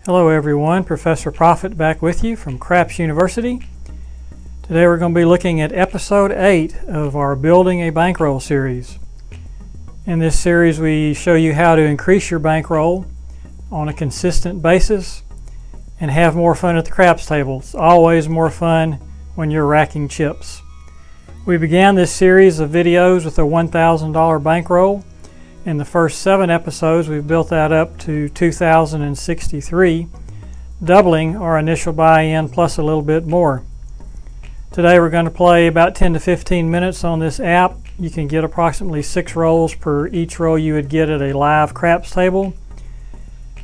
Hello everyone, Professor Profit back with you from Craps University. Today we're going to be looking at episode 8 of our Building a Bankroll series. In this series we show you how to increase your bankroll on a consistent basis and have more fun at the craps table. It's always more fun when you're racking chips. We began this series of videos with a $1,000 bankroll. In the first 7 episodes, we've built that up to 2,063, doubling our initial buy-in plus a little bit more. Today we're going to play about 10 to 15 minutes on this app. You can get approximately 6 rolls per each roll you would get at a live craps table.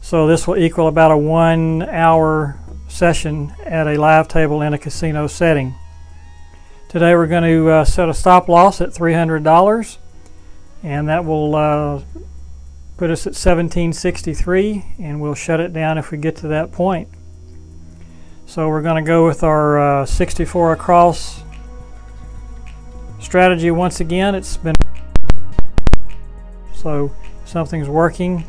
So this will equal about a 1-hour session at a live table in a casino setting. Today we're going to set a stop loss at $300. And that will put us at 1763, and we'll shut it down if we get to that point. So we're going to go with our 64 across strategy once again. It's been so something's working,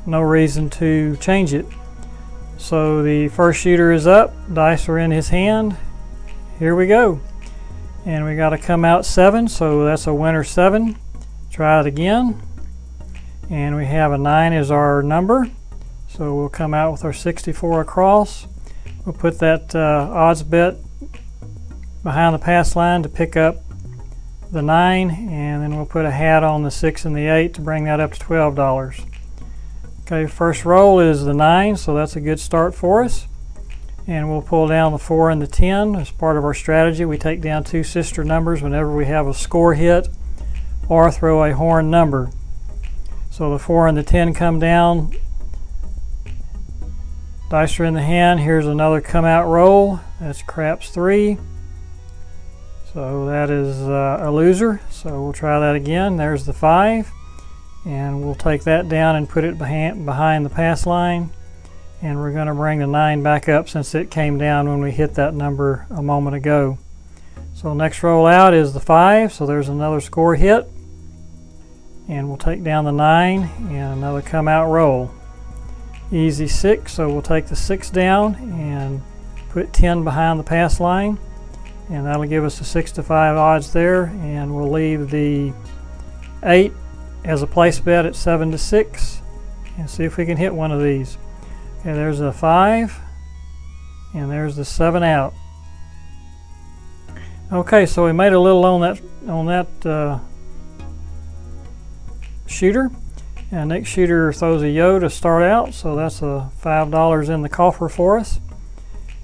no reason to change it. So the first shooter is up, dice are in his hand. Here we go, and we got to come out 7, so that's a winner 7. Try it again, and we have a 9 as our number, so we'll come out with our 64 across. We'll put that odds bet behind the pass line to pick up the 9, and then we'll put a hat on the 6 and the 8 to bring that up to $12. Okay, first roll is the 9, so that's a good start for us. And we'll pull down the 4 and the 10 as part of our strategy. We take down 2 sister numbers whenever we have a score hit or throw a horn number. So the 4 and the 10 come down, dice are in the hand. Here's another come out roll, that's craps 3, so that is a loser, so we'll try that again. There's the 5, and we'll take that down and put it behind the pass line, and we're going to bring the 9 back up since it came down when we hit that number a moment ago. So next roll out is the 5, so there's another score hit. And we'll take down the 9 and another come out roll. Easy 6, so we'll take the 6 down and put 10 behind the pass line. And that'll give us a 6 to 5 odds there. And we'll leave the 8 as a place bet at 7 to 6. And see if we can hit one of these. Okay, there's a 5. And there's the 7 out. Okay, so we made a little on that shooter, and next shooter throws a yo to start out, so that's a $5 in the coffer for us.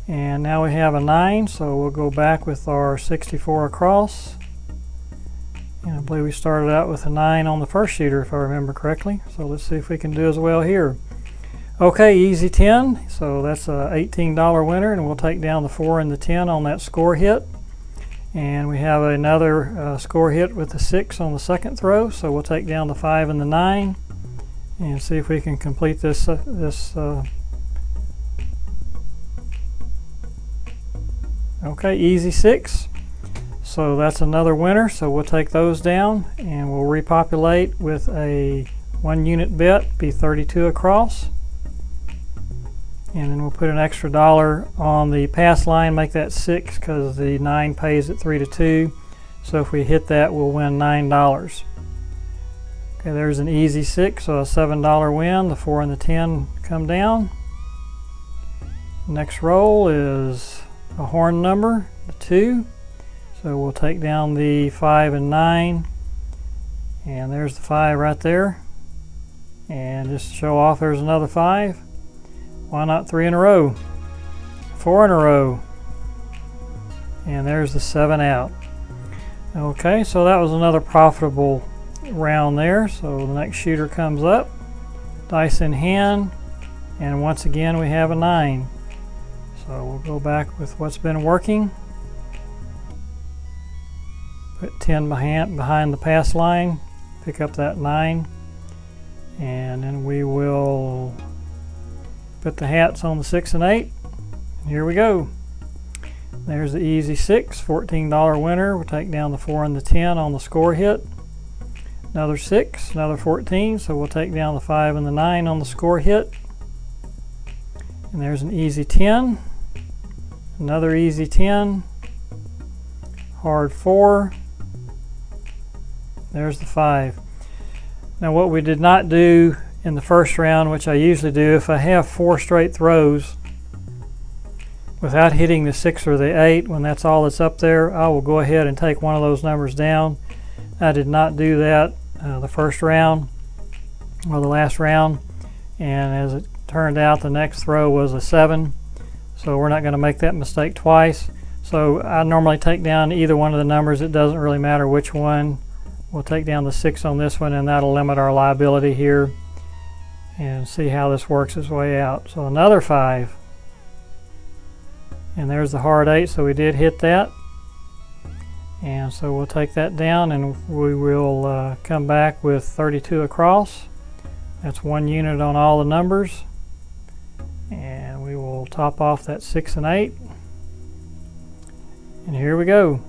And now we have a 9, so we'll go back with our 64 across, and I believe we started out with a 9 on the first shooter if I remember correctly, so let's see if we can do as well here. Okay, easy 10, so that's a $18 winner, and we'll take down the 4 and the 10 on that score hit. And we have another score hit with the 6 on the second throw, so we'll take down the 5 and the 9 and see if we can complete this. Okay, easy 6. So that's another winner, so we'll take those down and we'll repopulate with a 1 unit bet, be 32 across. And then we'll put an extra $1 on the pass line, make that 6 because the 9 pays at 3 to 2. So if we hit that, we'll win $9. Okay, there's an easy 6, so a $7 win. The 4 and the 10 come down. Next roll is a horn number, the 2. So we'll take down the 5 and 9. And there's the 5 right there. And just to show off, there's another 5. Why not 3 in a row? 4 in a row. And there's the 7 out. Okay, so that was another profitable round there. So the next shooter comes up, dice in hand, and once again we have a 9. So we'll go back with what's been working. Put 10 behind the pass line, pick up that 9, and then we will put the hats on the 6 and 8. And here we go. There's the easy 6, $14 winner. We'll take down the 4 and the 10 on the score hit. Another 6, another 14, so we'll take down the 5 and the 9 on the score hit. And there's an easy 10, another easy 10, hard 4, there's the 5. Now what we did not do in the first round, which I usually do, if I have 4 straight throws without hitting the 6 or the 8, when that's all that's up there, I will go ahead and take one of those numbers down. I did not do that the first round or the last round, and as it turned out, the next throw was a 7, so we're not going to make that mistake twice. So I normally take down either one of the numbers. It doesn't really matter which one. We'll take down the 6 on this one, and that'll limit our liability here, and see how this works its way out. So another 5, and there's the hard 8, so we did hit that. And so we'll take that down, and we will come back with 32 across. That's 1 unit on all the numbers, and we will top off that 6 and 8. And here we go.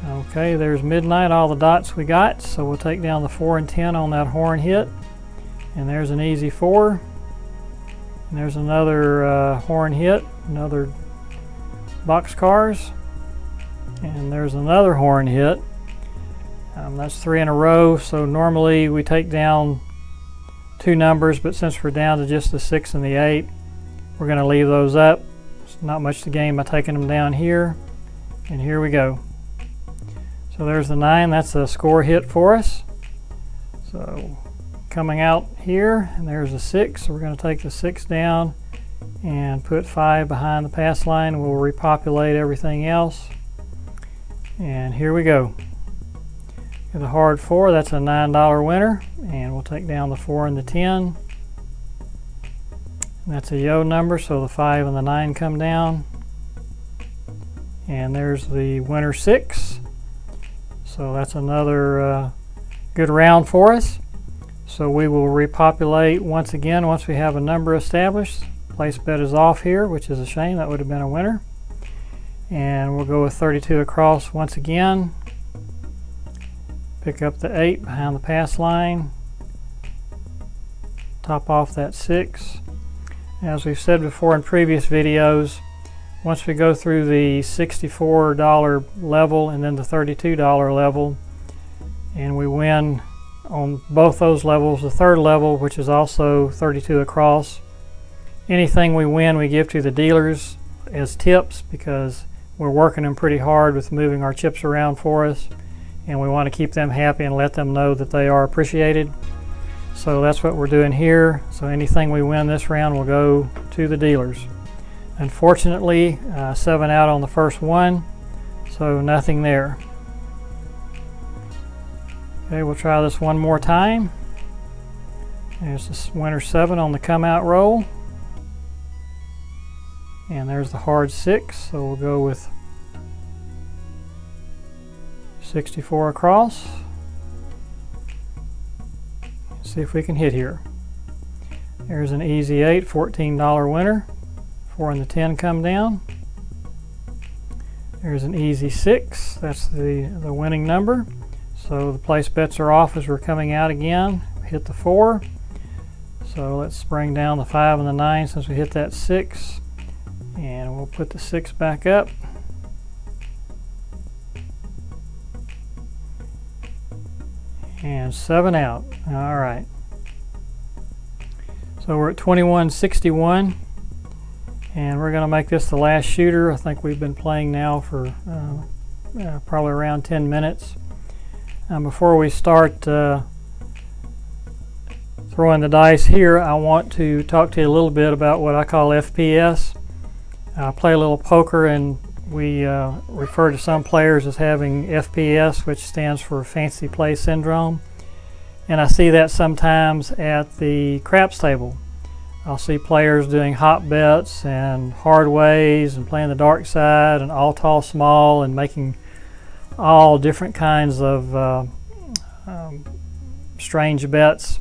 Okay, there's midnight, all the dots we got, so we'll take down the 4 and 10 on that horn hit. And there's an easy 4. And there's another horn hit, another boxcars. And there's another horn hit. That's 3 in a row, so normally we take down 2 numbers, but since we're down to just the 6 and the 8, we're going to leave those up. It's not much to gain by taking them down here. And here we go. So there's the 9, that's a score hit for us. So coming out here, and there's a 6, so we're going to take the 6 down and put 5 behind the pass line. We'll repopulate everything else. And here we go. The hard 4, that's a $9 winner, and we'll take down the 4 and the 10. And that's a yo number, so the 5 and the 9 come down. And there's the winner 6. So that's another good round for us. So we will repopulate once again once we have a number established. Place bet is off here, which is a shame. That would have been a winner. And we'll go with 32 across once again. Pick up the 8 behind the pass line. Top off that 6. As we've said before in previous videos, once we go through the $64 level and then the $32 level, and we win on both those levels, the third level, which is also 32 across, anything we win we give to the dealers as tips, because we're working them pretty hard with moving our chips around for us, and we want to keep them happy and let them know that they are appreciated. So that's what we're doing here. So anything we win this round will go to the dealers. Unfortunately, 7 out on the first one, so nothing there. Okay, we'll try this one more time. There's this winner 7 on the come out roll. And there's the hard 6, so we'll go with 64 across. See if we can hit here. There's an easy 8, $14 winner. 4 and the 10 come down. There's an easy 6, that's the winning number. So the place bets are off as we're coming out again. Hit the 4. So let's bring down the 5 and the 9 since we hit that 6. And we'll put the 6 back up. And 7 out. All right. So we're at 21.61. And we're going to make this the last shooter. I think we've been playing now for probably around 10 minutes. Before we start throwing the dice here, I want to talk to you a little bit about what I call FPS. I play a little poker, and we refer to some players as having FPS, which stands for Fancy Play Syndrome. And I see that sometimes at the craps table. I'll see players doing hot bets and hard ways and playing the dark side and all tall small and making all different kinds of strange bets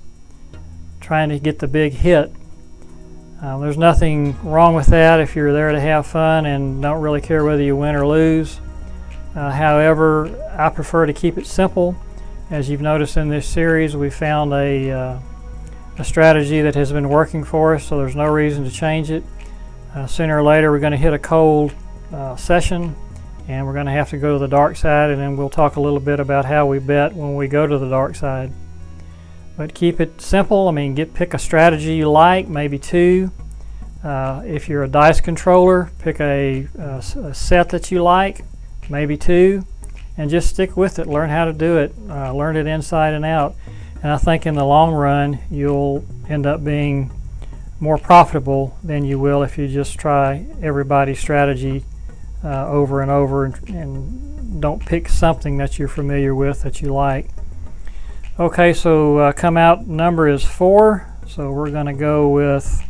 trying to get the big hit. There's nothing wrong with that if you're there to have fun and don't really care whether you win or lose. However, I prefer to keep it simple. As you've noticed in this series, we found a strategy that has been working for us, so there's no reason to change it. Sooner or later we're going to hit a cold session, and we're going to have to go to the dark side, and then we'll talk a little bit about how we bet when we go to the dark side. But keep it simple. I mean, pick a strategy you like, maybe two. If you're a dice controller, pick a set that you like, maybe two, and just stick with it. Learn how to do it. Learn it inside and out. And I think in the long run, you'll end up being more profitable than you will if you just try everybody's strategy over and over and don't pick something that you're familiar with that you like. Okay, so come out number is 4, so we're going to go with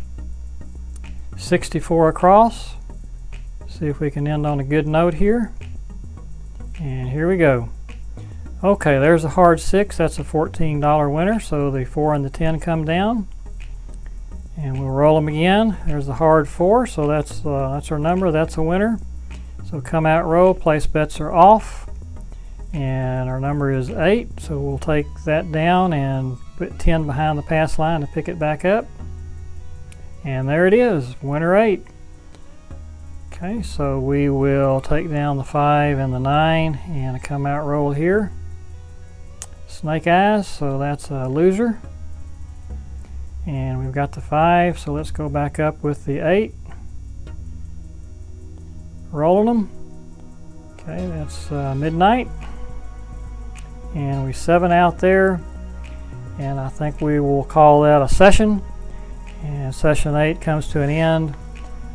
64 across. See if we can end on a good note here. And here we go. Okay, there's a hard 6. That's a $14 winner, so the 4 and the 10 come down. And we'll roll them again. There's the hard 4, so that's our number. That's a winner. So come out row, place bets are off. And our number is 8, so we'll take that down and put 10 behind the pass line to pick it back up. And there it is, winner 8. Okay, so we will take down the 5 and the 9 and a come out roll here. Snake eyes, so that's a loser. And we've got the 5, so let's go back up with the 8. Rolling them. Okay, that's midnight. And we 7 out there, and I think we will call that a session. And session 8 comes to an end.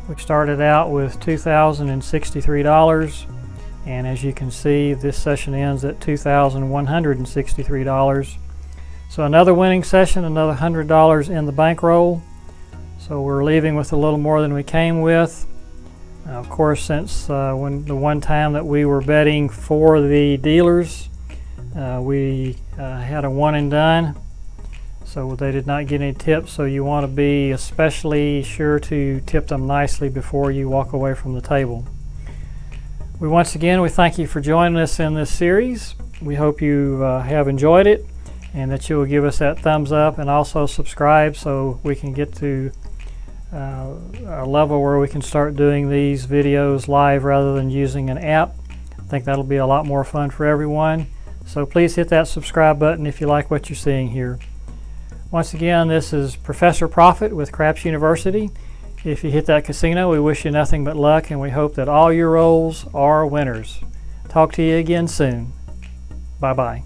We started out with $2,063, and as you can see, this session ends at $2,163. So another winning session, another $100 in the bankroll. So we're leaving with a little more than we came with. Of course, since when the one time that we were betting for the dealers, we had a one and done, so they did not get any tips. So you want to be especially sure to tip them nicely before you walk away from the table. Once again, we thank you for joining us in this series. We hope you have enjoyed it, and that you will give us that thumbs up and also subscribe so we can get to a level where we can start doing these videos live rather than using an app. I think that'll be a lot more fun for everyone. So please hit that subscribe button if you like what you're seeing here. Once again, this is Professor Profit with Craps University. If you hit that casino, we wish you nothing but luck, and we hope that all your rolls are winners. Talk to you again soon. Bye-bye.